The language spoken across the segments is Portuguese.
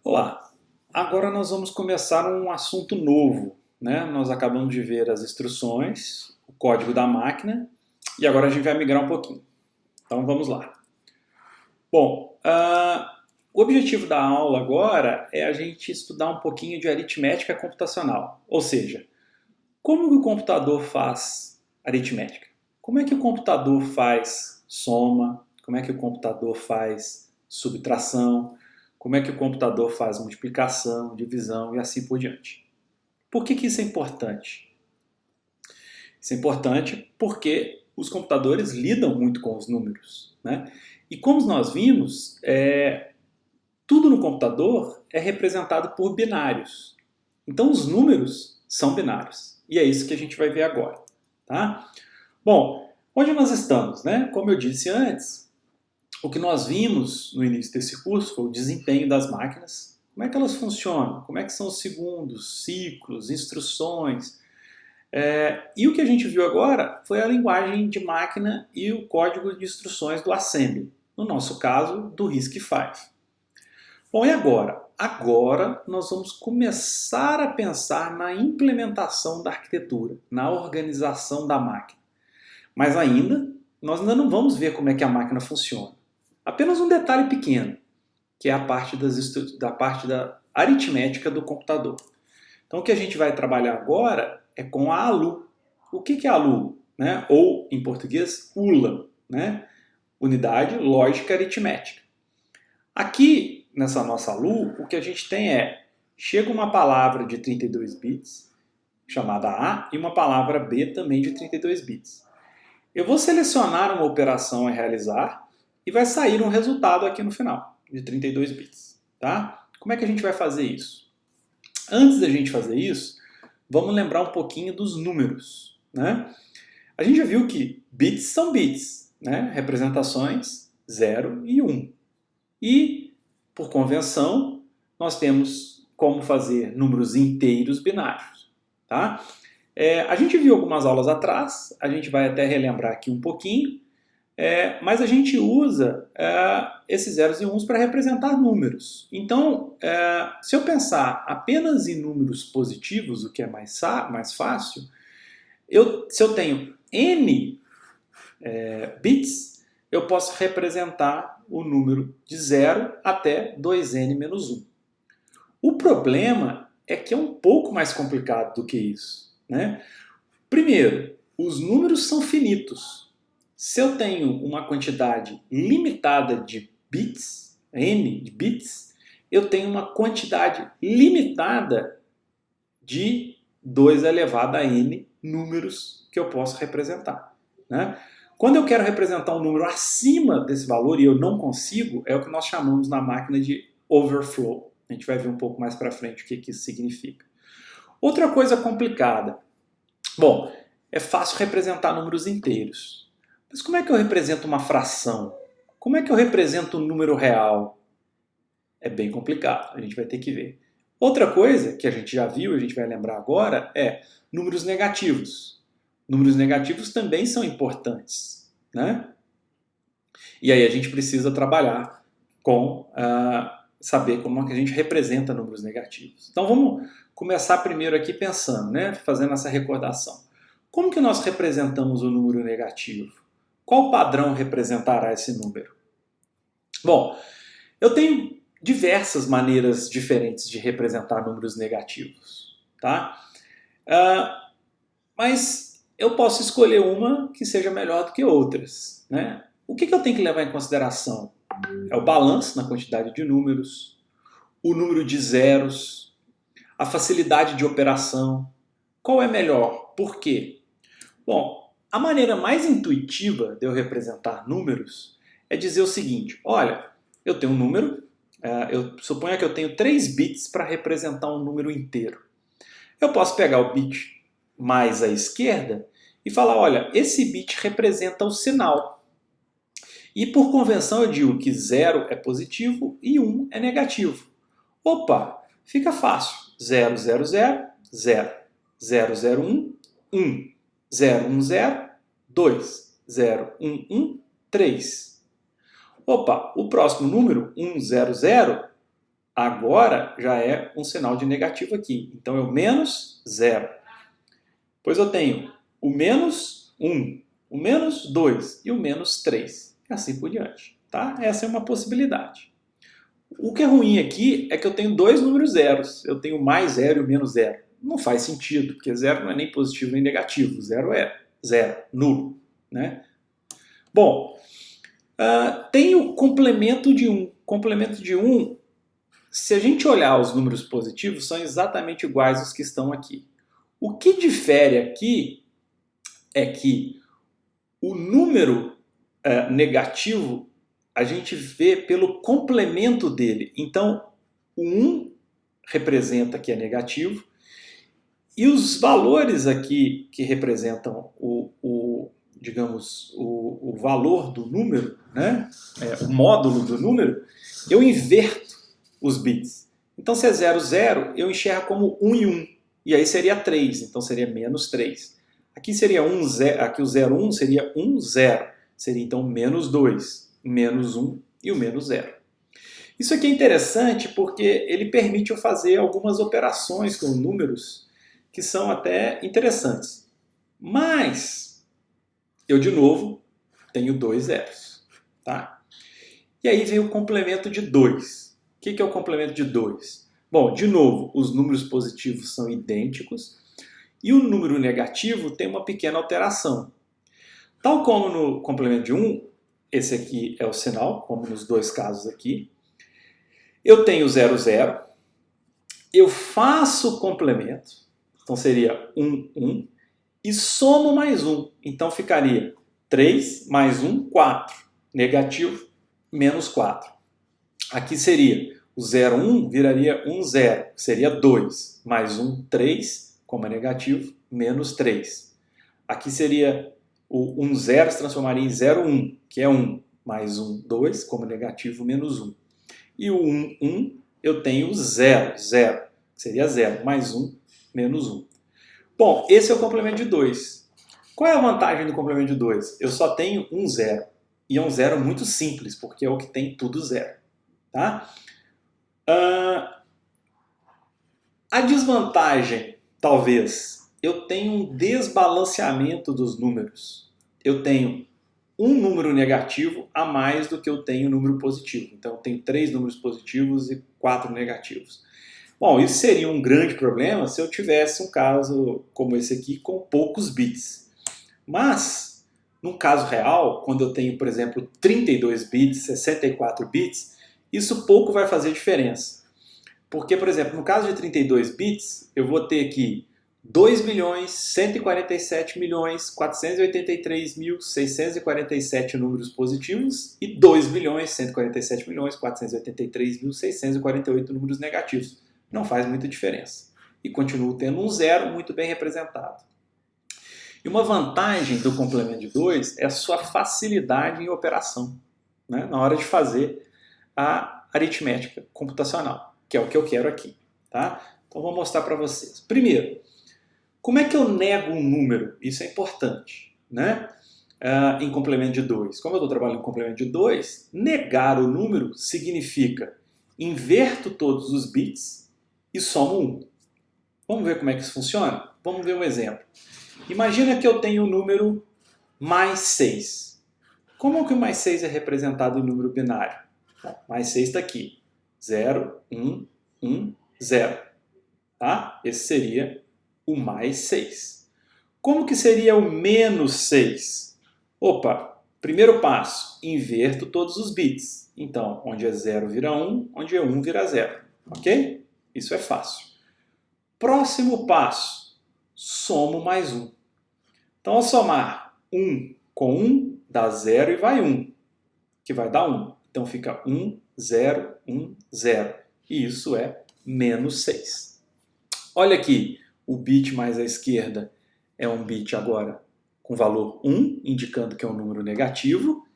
Olá, agora nós vamos começar um assunto novo, né? Nós acabamos de ver as instruções, o código da máquina e agora a gente vai migrar um pouquinho. Então vamos lá. Bom, o objetivo da aula agora é a gente estudar um pouquinho de aritmética computacional, ou seja, como que o computador faz aritmética? Como é que o computador faz soma? Como é que o computador faz subtração? Como é que o computador faz multiplicação, divisão e assim por diante? Por que isso é importante? Isso é importante porque os computadores lidam muito com os números, né? E como nós vimos, tudo no computador é representado por binários. Então os números são binários. E é isso que a gente vai ver agora, tá? Bom, onde nós estamos, né? Como eu disse antes, o que nós vimos no início desse curso foi o desempenho das máquinas, como é que elas funcionam, como é que são os segundos, ciclos, instruções. E o que a gente viu agora foi a linguagem de máquina e o código de instruções do assembly, no nosso caso, do RISC-V. Bom, e agora? Agora nós vamos começar a pensar na implementação da arquitetura, na organização da máquina. Mas nós ainda não vamos ver como é que a máquina funciona. Apenas um detalhe pequeno, que é a parte da aritmética do computador. Então o que a gente vai trabalhar agora é com a ALU. O que é a ALU? Né? Ou, em português, ULA, né? Unidade Lógica Aritmética. Aqui, nessa nossa ALU, o que a gente tem chega uma palavra de 32 bits, chamada A, e uma palavra B também de 32 bits. Eu vou selecionar uma operação a realizar e vai sair um resultado aqui no final, de 32 bits. Tá? Como é que a gente vai fazer isso? Antes da gente fazer isso, vamos lembrar um pouquinho dos números. Né? A gente já viu que bits são bits, né? Representações 0 e 1. E, por convenção, nós temos como fazer números inteiros binários. Tá? A gente viu algumas aulas atrás, a gente vai até relembrar aqui um pouquinho, mas a gente usa esses zeros e uns para representar números. Então, se eu pensar apenas em números positivos, o que é mais fácil, se eu tenho n bits, eu posso representar o número de 0 até 2n menos 1. O problema é que é um pouco mais complicado do que isso. Né? Primeiro, os números são finitos. Se eu tenho uma quantidade limitada de bits, n de bits, eu tenho uma quantidade limitada de 2 elevado a n números que eu posso representar. Né? Quando eu quero representar um número acima desse valor e eu não consigo, é o que nós chamamos na máquina de overflow. A gente vai ver um pouco mais para frente o que isso significa. Outra coisa complicada. Bom, é fácil representar números inteiros. Mas como é que eu represento uma fração? Como é que eu represento um número real? É bem complicado, a gente vai ter que ver. Outra coisa que a gente já viu, a gente vai lembrar agora, é números negativos. Números negativos também são importantes. Né? E aí a gente precisa trabalhar com saber como é que a gente representa números negativos. Então vamos começar primeiro aqui pensando, né? Fazendo essa recordação. Como que nós representamos o número negativo? Qual padrão representará esse número? Bom, eu tenho diversas maneiras diferentes de representar números negativos. Tá? Mas eu posso escolher uma que seja melhor do que outras. Né? O que eu tenho que levar em consideração? É o balanço na quantidade de números, o número de zeros, a facilidade de operação. Qual é melhor? Por quê? Bom, a maneira mais intuitiva de eu representar números é dizer o seguinte: olha, eu tenho um número, eu suponho que eu tenho 3 bits para representar um número inteiro. Eu posso pegar o bit mais à esquerda e falar, olha, esse bit representa o sinal. E por convenção eu digo que 0 é positivo e 1 é negativo. Opa, fica fácil. 0, 0, 0, 0. 0, 0, 1, 1. 0, 1, 0, 2. 0, 1, 1, 3. Opa, o próximo número, 1, 0, 0, Agora já é um sinal de negativo aqui. Então é o menos 0. Pois eu tenho o menos 1, o menos 2 e o menos 3. E assim por diante. Tá? Essa é uma possibilidade. O que é ruim aqui é que eu tenho dois números zeros. Eu tenho o mais 0 e o menos 0. Não faz sentido, porque 0 não é nem positivo nem negativo. 0 é 0, nulo. Né? Bom, tem o complemento de 1. Complemento de 1, se a gente olhar os números positivos, são exatamente iguais aos que estão aqui. O que difere aqui é que o número negativo a gente vê pelo complemento dele. Então, o 1 representa que é negativo e os valores aqui que representam digamos, o valor do número, né? O módulo do número, eu inverto os bits. Então, se é 0, 0, eu enxergo como 1 e 1. E aí seria 3, então seria menos 3. Aqui seria 1, 0, aqui o 0, 1 seria 1, 0. Seria então menos 2, menos 1 e o menos 0. Isso aqui é interessante porque ele permite eu fazer algumas operações com números que são até interessantes. Mas eu, de novo, tenho dois zeros. Tá? E aí vem o complemento de 2. O que é o complemento de 2? Bom, de novo, os números positivos são idênticos e o número negativo tem uma pequena alteração. Tal como no complemento de 1, esse aqui é o sinal, como nos dois casos aqui. Eu tenho 0, 0. Eu faço o complemento, então seria 1, 1. E somo mais 1. Então ficaria 3 mais 1, 4. Negativo, menos 4. Aqui seria o 0, 1 viraria 1, 0. Seria 2. Mais 1, 3, como é negativo, menos 3. Aqui seria o 1, 0 se transformaria em 0, 1, que é 1. Mais 1, 2, como negativo, menos 1. E o 1, 1, eu tenho 0, 0. Seria 0. Mais 1, menos 1. Bom, esse é o complemento de 2. Qual é a vantagem do complemento de 2? Eu só tenho um 0. E é um 0 muito simples, porque é o que tem tudo 0. Tá? A desvantagem, talvez, eu tenho um desbalanceamento dos números. Eu tenho um número negativo a mais do que eu tenho um número positivo. Então, eu tenho 3 números positivos e 4 negativos. Bom, isso seria um grande problema se eu tivesse um caso como esse aqui com poucos bits. Mas, no caso real, quando eu tenho, por exemplo, 32 bits, 64 bits, isso pouco vai fazer diferença. Porque, por exemplo, no caso de 32 bits, eu vou ter aqui 2.147.483.647 números positivos e 2.147.483.648 números negativos. Não faz muita diferença. E continuo tendo um 0 muito bem representado. E uma vantagem do complemento de 2 é a sua facilidade em operação, né? Na hora de fazer a aritmética computacional, que é o que eu quero aqui. Tá? Então vou mostrar para vocês. Primeiro, como é que eu nego um número? Isso é importante, né? Em complemento de 2. Como eu estou trabalhando em complemento de 2, negar o número significa inverto todos os bits e somo 1. Vamos ver como é que isso funciona? Vamos ver um exemplo. Imagina que eu tenho o número mais 6. Como que o mais 6 é representado em número binário? Bom, mais 6 está aqui. 0, 1, 1, 0. Tá? Esse seria o mais 6. Como que seria o menos 6? Opa, primeiro passo, inverto todos os bits. Então, onde é 0 vira 1, onde é 1 vira 0. Ok? Isso é fácil. Próximo passo, somo mais 1. Então, ao somar 1 com 1, dá 0 e vai 1, que vai dar 1. Então, fica 1, 0, 1, 0. E isso é menos 6. Olha aqui, o bit mais à esquerda é um bit agora com valor 1, indicando que é um número negativo.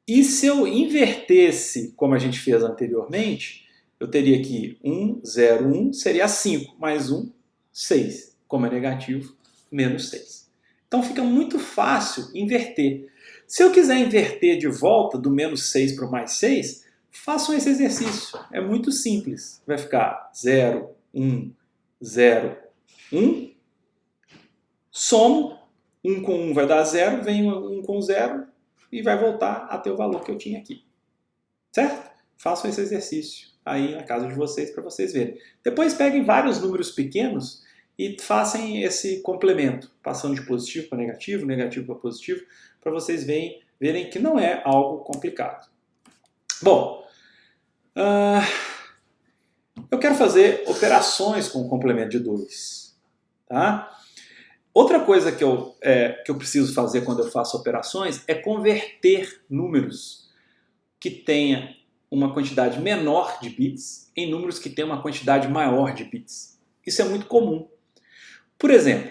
E se eu invertesse, como a gente fez anteriormente, eu teria aqui 1, 0, 1, seria 5, mais 1, 6. Como é negativo, menos 6. Então fica muito fácil inverter. Se eu quiser inverter de volta do menos 6 para o mais 6, façam esse exercício. É muito simples. Vai ficar 0, 1, 0, 1. Somo. 1 com 1 vai dar 0, vem 1 com 0 e vai voltar a ter o valor que eu tinha aqui. Certo? Façam esse exercício aí na casa de vocês para vocês verem. Depois peguem vários números pequenos e façam esse complemento, passando de positivo para negativo, negativo para positivo, para vocês verem que não é algo complicado. Bom, eu quero fazer operações com o complemento de 2. Tá? Outra coisa que eu preciso fazer quando eu faço operações é converter números que tenha uma quantidade menor de bits em números que tenham uma quantidade maior de bits. Isso é muito comum. Por exemplo,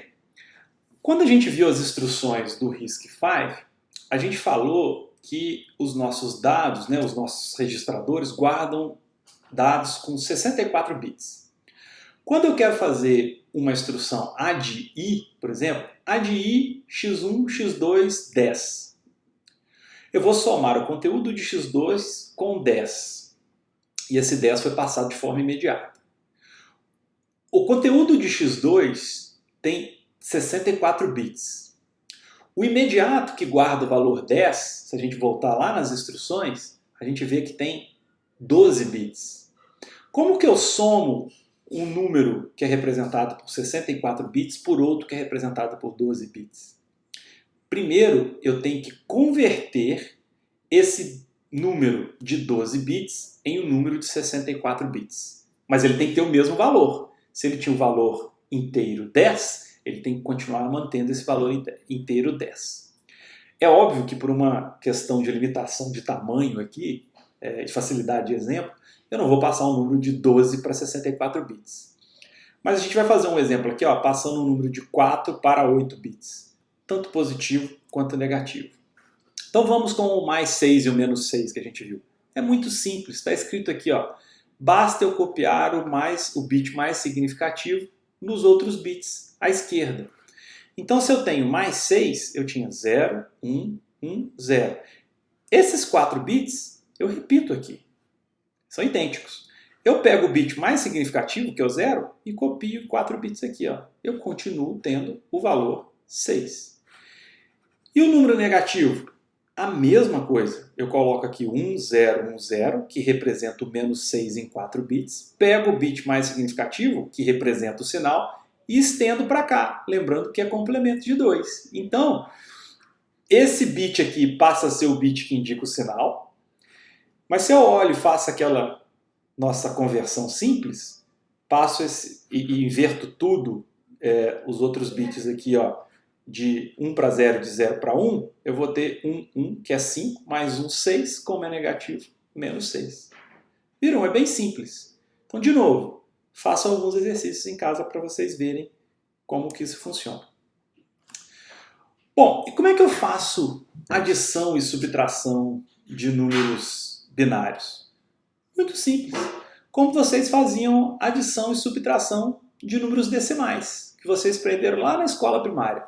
quando a gente viu as instruções do RISC-V, a gente falou que os nossos dados, né, os nossos registradores, guardam dados com 64 bits. Quando eu quero fazer uma instrução ADI, por exemplo, ADI x1, x2, 10. Eu vou somar o conteúdo de x2 com 10. E esse 10 foi passado de forma imediata. O conteúdo de x2 tem 64 bits. O imediato que guarda o valor 10, se a gente voltar lá nas instruções, a gente vê que tem 12 bits. Como que eu somo um número que é representado por 64 bits por outro que é representado por 12 bits? Primeiro, eu tenho que converter esse número de 12 bits em um número de 64 bits. Mas ele tem que ter o mesmo valor. Se ele tinha o valor inteiro 10, ele tem que continuar mantendo esse valor inteiro 10. É óbvio que por uma questão de limitação de tamanho aqui, de facilidade de exemplo, eu não vou passar um número de 12 para 64 bits. Mas a gente vai fazer um exemplo aqui, ó, passando um número de 4 para 8 bits. Tanto positivo quanto negativo. Então vamos com o mais 6 e o menos 6 que a gente viu. É muito simples, está escrito aqui, ó. Basta eu copiar o bit mais significativo nos outros bits à esquerda. Então se eu tenho mais 6, eu tinha 0, 1, 1, 0. Esses 4 bits eu repito aqui. São idênticos. Eu pego o bit mais significativo, que é o 0, e copio 4 bits aqui. Ó. Eu continuo tendo o valor 6. E o número negativo? A mesma coisa. Eu coloco aqui 1, 0, 1, 0, que representa o menos 6 em 4 bits. Pego o bit mais significativo, que representa o sinal, e estendo para cá. Lembrando que é complemento de 2. Então, esse bit aqui passa a ser o bit que indica o sinal. Mas se eu olho e faço aquela nossa conversão simples, passo e inverto tudo, os outros bits aqui, ó, de 1 para 0, de 0 para 1, eu vou ter 1, 1, que é 5, mais 1, 6, como é negativo, menos 6. Viram? É bem simples. Então, de novo, façam alguns exercícios em casa para vocês verem como que isso funciona. Bom, e como é que eu faço adição e subtração de números binários? Muito simples. Como vocês faziam adição e subtração de números decimais, que vocês aprenderam lá na escola primária.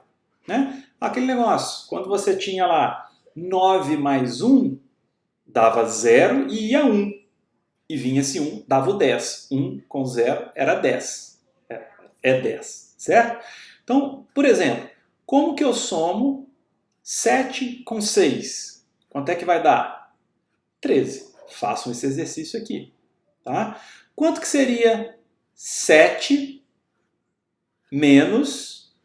Né? Aquele negócio, quando você tinha lá 9 mais 1, dava 0 e ia 1. E vinha esse 1, dava o 10. 1 com 0 era 10. É 10, certo? Então, por exemplo, como que eu somo 7 com 6? Quanto é que vai dar? 13. Façam esse exercício aqui. Tá? Quanto que seria 7 menos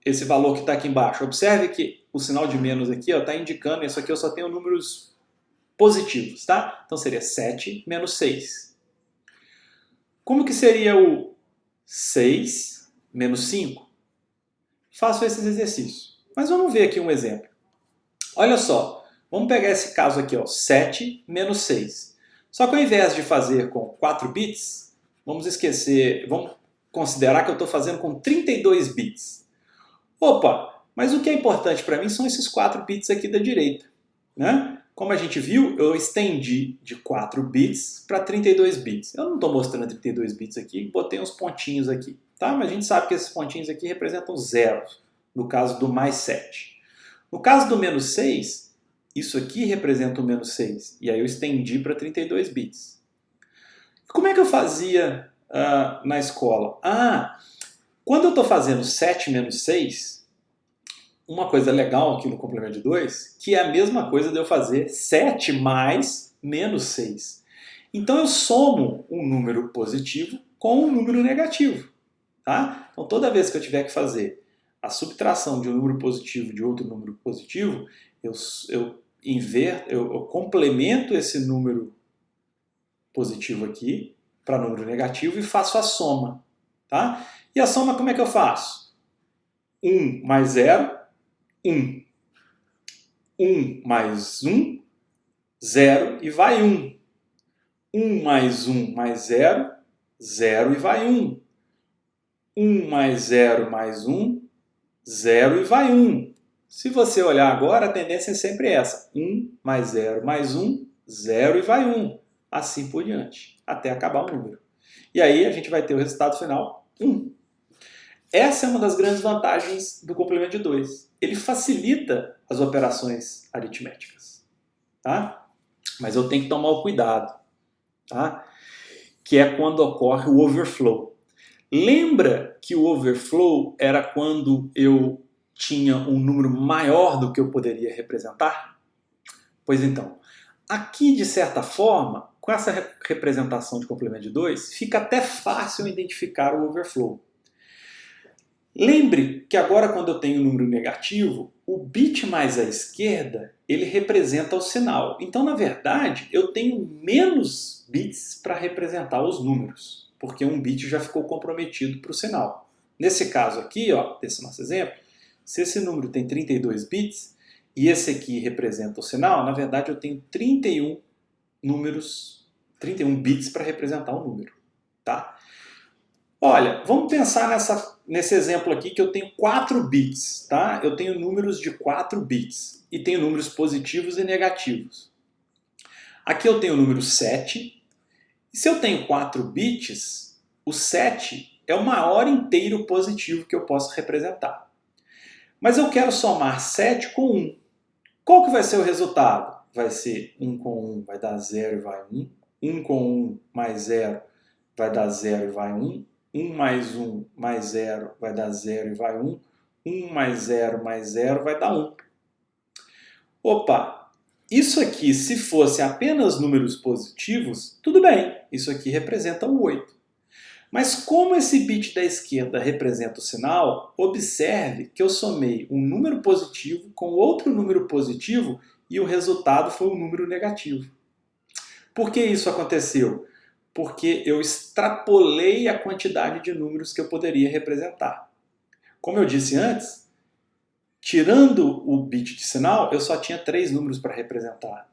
esse valor que está aqui embaixo? Observe que o sinal de menos aqui está indicando, isso aqui eu só tenho números positivos. Tá? Então seria 7 menos 6. Como que seria o 6 menos 5? Façam esses exercícios. Mas vamos ver aqui um exemplo. Olha só, vamos pegar esse caso aqui, ó, 7 menos 6. Só que ao invés de fazer com 4 bits, vamos considerar que eu estou fazendo com 32 bits. Opa, mas o que é importante para mim são esses 4 bits aqui da direita. Né? Como a gente viu, eu estendi de 4 bits para 32 bits. Eu não estou mostrando 32 bits aqui, botei uns pontinhos aqui. Tá? Mas a gente sabe que esses pontinhos aqui representam zeros, no caso do mais 7. No caso do menos 6, isso aqui representa o menos 6. E aí eu estendi para 32 bits. Como é que eu fazia na escola? Quando eu estou fazendo 7 menos 6, uma coisa legal aqui no complemento de 2, que é a mesma coisa de eu fazer 7 mais menos 6. Então eu somo um número positivo com um número negativo. Tá? Então toda vez que eu tiver que fazer a subtração de um número positivo de outro número positivo, eu complemento esse número positivo aqui para número negativo e faço a soma. Tá? E a soma como é que eu faço? 1 mais 0, 1. 1 mais 1, 0 e vai 1. 1 mais 1 mais 0, 0 e vai 1. 1 mais 0 mais 1, 0 e vai 1. Se você olhar agora, a tendência é sempre essa. 1 mais 0 mais 1, 0 e vai 1. Assim por diante, até acabar o número. E aí a gente vai ter o resultado final, 1. Essa é uma das grandes vantagens do complemento de 2. Ele facilita as operações aritméticas. Tá? Mas eu tenho que tomar o cuidado. Tá? Que é quando ocorre o overflow. Lembra que o overflow era quando eu tinha um número maior do que eu poderia representar? Pois então, aqui de certa forma, com essa representação de complemento de 2, fica até fácil identificar o overflow. Lembre que agora quando eu tenho um número negativo, o bit mais à esquerda, ele representa o sinal. Então, na verdade, eu tenho menos bits para representar os números, porque um bit já ficou comprometido para o sinal. Nesse caso aqui, desse nosso exemplo, se esse número tem 32 bits e esse aqui representa o sinal, na verdade eu tenho 31 bits para representar o número. Tá? Olha, vamos pensar nesse exemplo aqui que eu tenho 4 bits, tá? Eu tenho números de 4 bits e tenho números positivos e negativos. Aqui eu tenho o número 7, e se eu tenho 4 bits, o 7 é o maior inteiro positivo que eu posso representar. Mas eu quero somar 7 com 1. Qual que vai ser o resultado? Vai ser 1 com 1 vai dar 0 e vai 1. 1 com 1 mais 0 vai dar 0 e vai 1. 1 mais 1 mais 0 vai dar 0 e vai 1. 1 mais 0 mais 0 vai dar 1. Opa! Isso aqui, se fosse apenas números positivos, tudo bem. Isso aqui representa o 8. Mas como esse bit da esquerda representa o sinal, observe que eu somei um número positivo com outro número positivo e o resultado foi um número negativo. Por que isso aconteceu? Porque eu extrapolei a quantidade de números que eu poderia representar. Como eu disse antes, tirando o bit de sinal, eu só tinha 3 números para representar,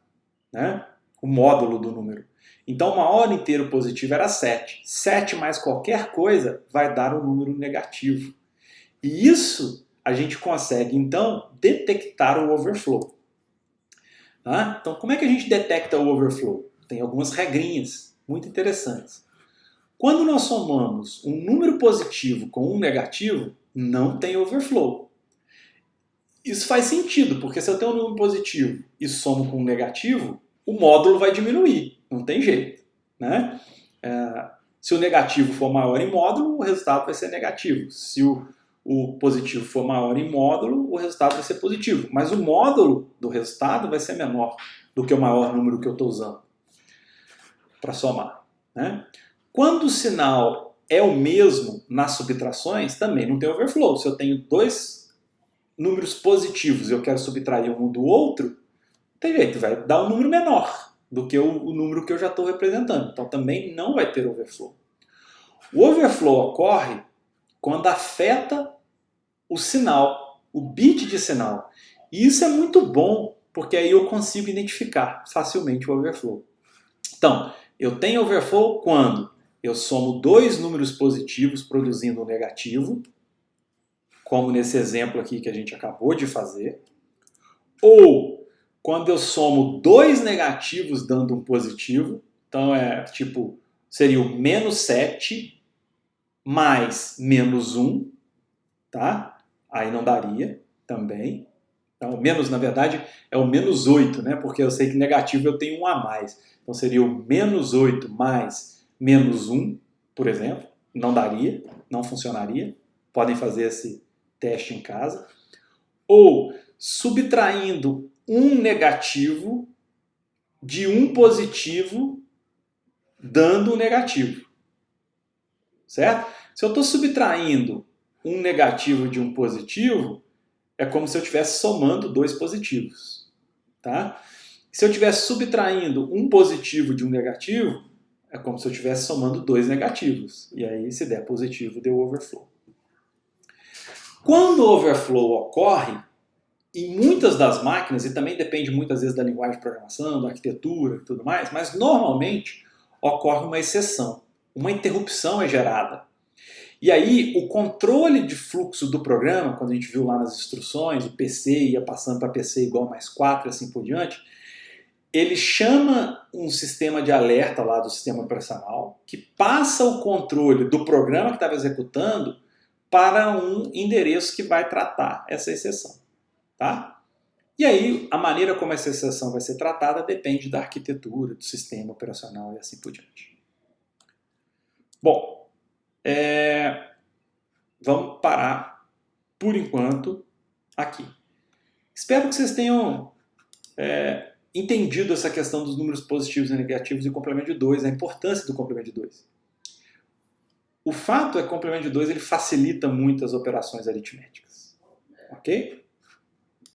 né? O módulo do número. Então, o maior inteiro positivo era 7. 7 mais qualquer coisa vai dar um número negativo. E isso a gente consegue, então, detectar o overflow. Tá? Então, como é que a gente detecta o overflow? Tem algumas regrinhas muito interessantes. Quando nós somamos um número positivo com um negativo, não tem overflow. Isso faz sentido, porque se eu tenho um número positivo e somo com um negativo, o módulo vai diminuir, não tem jeito. Né? Se o negativo for maior em módulo, o resultado vai ser negativo. Se o positivo for maior em módulo, o resultado vai ser positivo. Mas o módulo do resultado vai ser menor do que o maior número que eu estou usando para somar. Né? Quando o sinal é o mesmo nas subtrações, também não tem overflow. Se eu tenho 2 números positivos e eu quero subtrair um do outro, não tem jeito, vai dar um número menor do que o número que eu já estou representando. Então também não vai ter overflow. O overflow ocorre quando afeta o sinal, o bit de sinal. E isso é muito bom, porque aí eu consigo identificar facilmente o overflow. Então, eu tenho overflow quando eu somo 2 números positivos produzindo um negativo, como nesse exemplo aqui que a gente acabou de fazer, ou quando eu somo 2 negativos dando um positivo, então seria o menos 7 mais menos 1, tá? Aí não daria também, Então, o menos, na verdade, é o menos 8, né? Porque eu sei que negativo eu tenho um a mais. Então, seria o menos 8 mais menos 1, por exemplo. Não daria, não funcionaria. Podem fazer esse teste em casa. Ou subtraindo um negativo de um positivo, dando um negativo. Certo? Se eu estou subtraindo um negativo de um positivo, é como se eu estivesse somando dois positivos. Tá? Se eu estivesse subtraindo um positivo de um negativo, é como se eu estivesse somando dois negativos. E aí, se der positivo, deu overflow. Quando o overflow ocorre, em muitas das máquinas, e também depende muitas vezes da linguagem de programação, da arquitetura e tudo mais, mas normalmente ocorre uma exceção. Uma interrupção é gerada. E aí, o controle de fluxo do programa, quando a gente viu lá nas instruções, o PC ia passando para PC igual mais 4 e assim por diante, ele chama um sistema de alerta lá do sistema operacional, que passa o controle do programa que estava executando para um endereço que vai tratar essa exceção. Tá? E aí, a maneira como essa exceção vai ser tratada depende da arquitetura, do sistema operacional e assim por diante. Bom, vamos parar por enquanto aqui. Espero que vocês tenham entendido essa questão dos números positivos e negativos e complemento de 2, a importância do complemento de 2. O fato é que o complemento de 2 ele facilita muito as operações aritméticas. Ok?